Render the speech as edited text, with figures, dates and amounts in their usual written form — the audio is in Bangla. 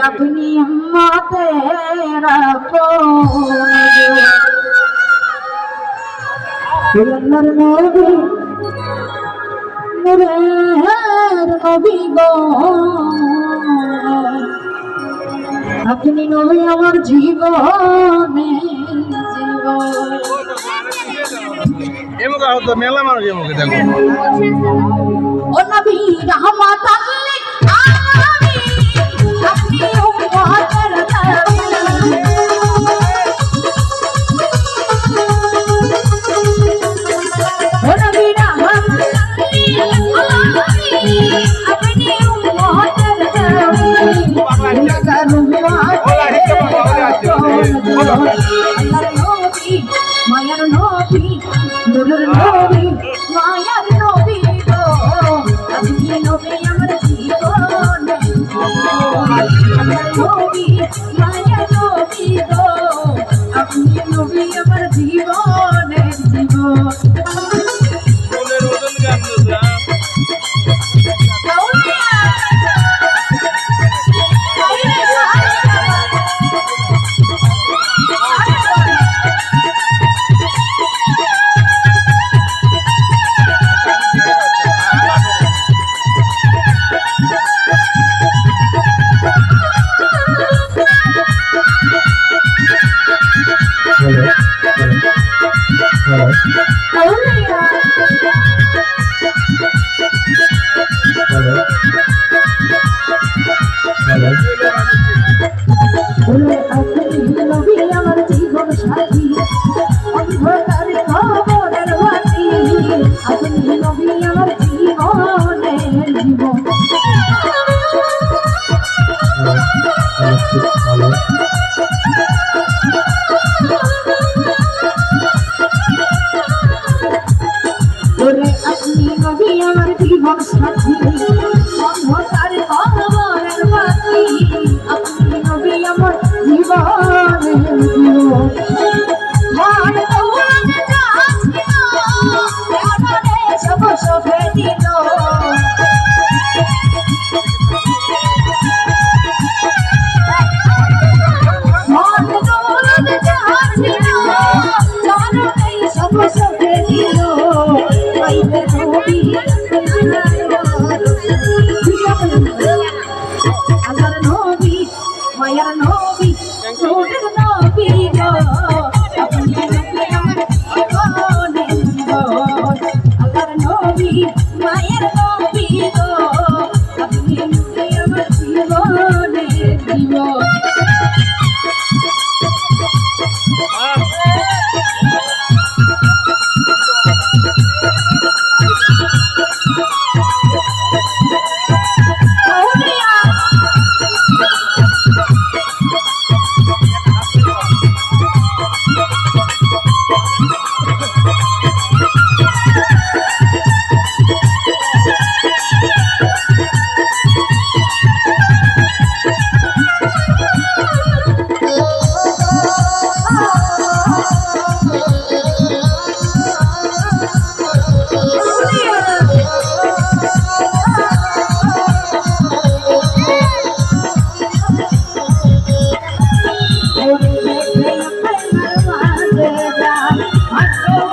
अपनी तेरा नबी नबी गो अपनी नबी আমার জীবনে এমন হতো মেলা মানুষ এমন দেখো ও নবী রহমত লিল আলামিন আপনি উম্মতের নবী ও নবী রহমত লিল আলামিন আপনি উম্মতের নবী মায়ার নবী নূরের নবী মায়ার নবী গো আপনি নবী আমার জীবনে নবী মায়ার নবী গো আপনি নবী আমার জীবনে জীবন নবী আমার জীবন সাথী অন্ধকার খবরের বাতি আপনি নবী আমার জীবনের জীবন আপনি নবী আমার জীবন সাথী